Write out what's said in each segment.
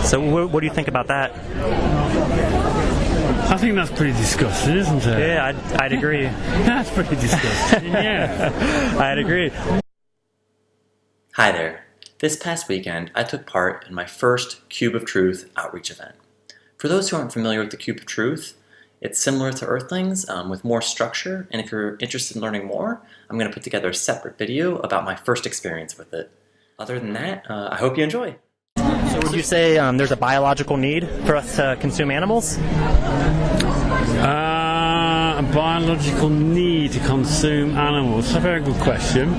So what do you think about that? I think that's pretty disgusting, isn't it? Yeah, I'd agree. That's pretty disgusting, yeah. I'd agree. Hi there. This past weekend, I took part in my first Cube of Truth outreach event. For those who aren't familiar with the Cube of Truth, it's similar to Earthlings with more structure, and if you're interested in learning more, I'm going to put together a separate video about my first experience with it. Other than that, I hope you enjoy. So would you say there's a biological need for us to consume animals? A biological need to consume animals. That's a very good question.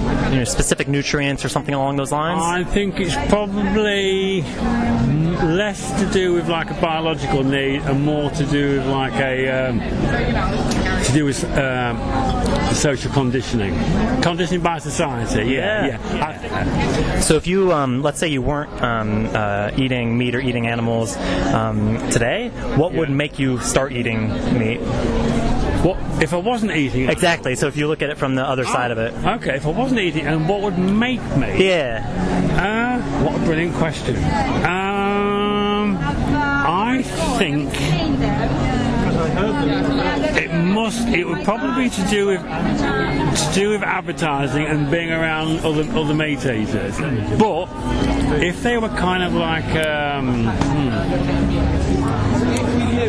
Specific nutrients or something along those lines? I think it's probably less to do with like a biological need and more to do with like social conditioning by society. Yeah. So if you let's say you weren't eating meat or eating animals today, what would make you start eating meat? What if I wasn't eating it? Exactly. So if you look at it from the other side of it. Okay. If I wasn't eating, and what would make me? Yeah. What a brilliant question. I think it would probably be to do with advertising and being around other meat eaters. But if they were kind of like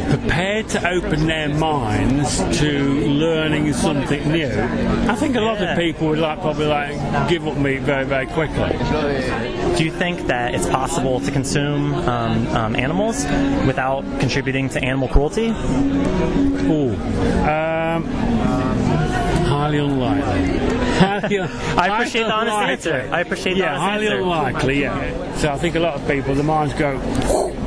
prepared to open their minds to learning something new, I think a lot of people would probably give up meat very, very quickly. Do you think that it's possible to consume animals without contributing to animal cruelty? Highly unlikely. I appreciate the honest answer. Highly unlikely, yeah. So I think a lot of people, the minds go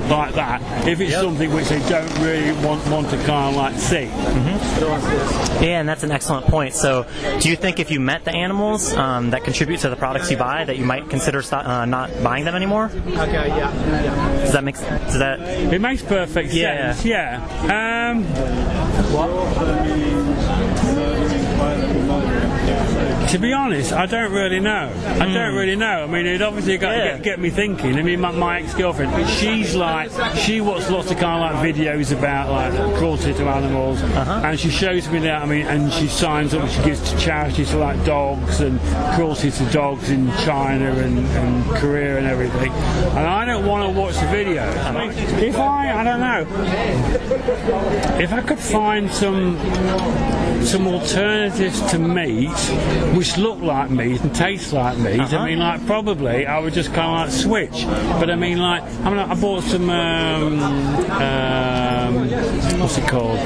like that if it's something which they don't really want to kind of see. Mm-hmm. Yeah, and that's an excellent point. So do you think if you met the animals that contribute to the products you buy, that you might consider not buying them anymore? Okay, yeah. Does that make sense? It makes perfect sense, yeah. To be honest, I don't really know. I mean, it obviously got to get me thinking. I mean, my ex-girlfriend, she watches lots of kind of videos about cruelty to animals, and she shows me that. I mean, and she signs up, she gives to charities for dogs and cruelty to dogs in China and Korea and everything. And I don't want to watch the videos. I mean, if I don't know, if I could find some alternatives to meat which look like meat and taste like meat, I mean, probably I would just kind of switch. But I mean, I bought some what's it called?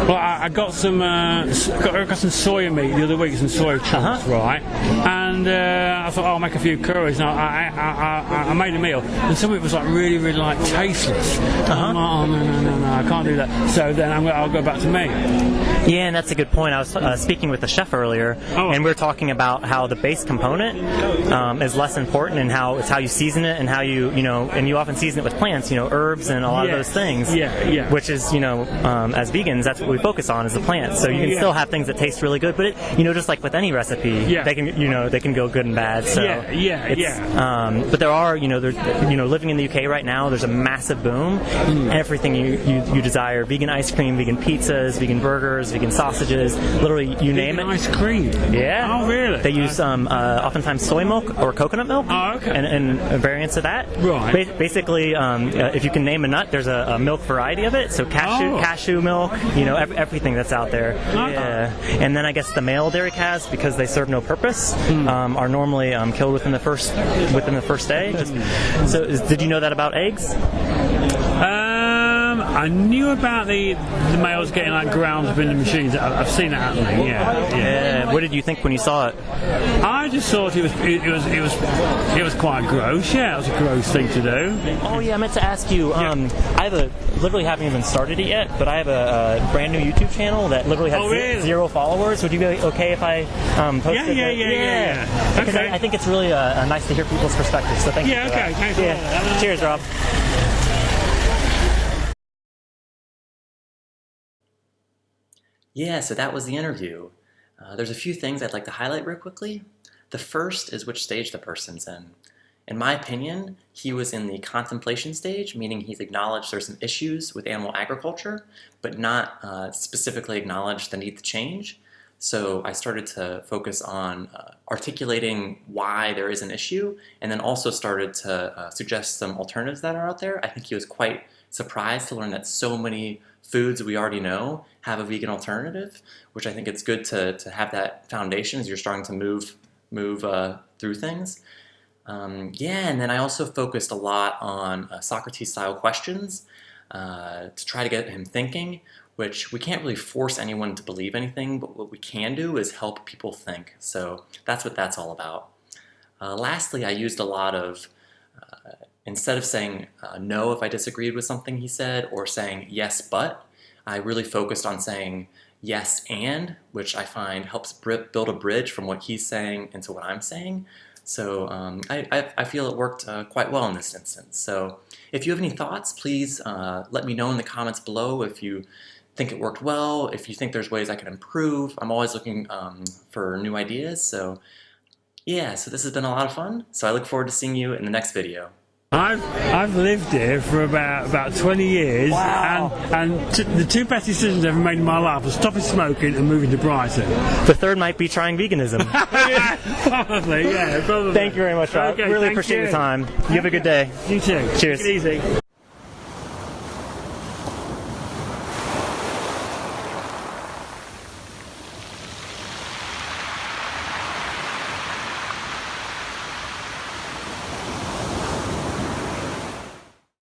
Well, I got some soya meat the other week, some soya chunks, right? And I thought, I'll make a few curries. And I made a meal, and some of it was really, really tasteless. I'm like, oh no, I can't do that. So then I'll go back to meat. Yeah, and that's a good point. I was speaking with the chef earlier, and we were talking about how the base component is less important, and how it's how you season it, and how and you often season it with plants, herbs and a lot of those things. Yeah. Which is, as vegans, that's what we focus on is the plants. So you can still have things that taste really good, but just like with any recipe, they can go good and bad. So but there are, living in the UK right now, there's a massive boom. Everything you desire: vegan ice cream, vegan pizzas, vegan burgers, vegan sausages, literally you name it. Ice cream? Yeah. Oh, really? They use oftentimes soy milk or coconut milk. Oh, okay. And variants of that. Right. Basically, if you can name a nut, there's a milk variety of it. So cashew milk, everything that's out there. Yeah. And then I guess the male dairy calves, because they serve no purpose, are normally killed within the first day. Did you know that about eggs? I knew about the males getting ground up in the machines. I've seen that happening. Yeah. What did you think when you saw it? I just thought it was quite gross. Yeah, it was a gross thing to do. Oh yeah, I meant to ask you. I literally haven't even started it yet, but I have a brand new YouTube channel that literally has zero followers. Would you be okay if I post it? Yeah. Because okay. I think it's really nice to hear people's perspectives. So thank you. Yeah. Okay. Thanks. Yeah. Cheers, Rob. Yeah, so that was the interview. There's a few things I'd like to highlight real quickly. The first is which stage the person's in. In my opinion, he was in the contemplation stage, meaning he's acknowledged there's some issues with animal agriculture, but not specifically acknowledged the need to change. So I started to focus on articulating why there is an issue, and then also started to suggest some alternatives that are out there. I think he was quite surprised to learn that so many foods we already know have a vegan alternative, which I think it's good to have that foundation as you're starting to move through things. And then I also focused a lot on Socrates-style questions to try to get him thinking, which we can't really force anyone to believe anything, but what we can do is help people think. So that's what that's all about. Lastly, I used a lot of, instead of saying no if I disagreed with something he said, or saying yes but, I really focused on saying yes and, which I find helps build a bridge from what he's saying into what I'm saying. So I feel it worked quite well in this instance. So if you have any thoughts, please let me know in the comments below if you think it worked well, if you think there's ways I can improve. I'm always looking for new ideas. So yeah, so this has been a lot of fun. So I look forward to seeing you in the next video. I've lived here for about 20 years. Wow. and the two best decisions I've ever made in my life were stopping smoking and moving to Brighton. The third might be trying veganism. Probably. Thank you very much, Rob. Okay, really appreciate your time. You have a good day. You too. Cheers. Take it easy.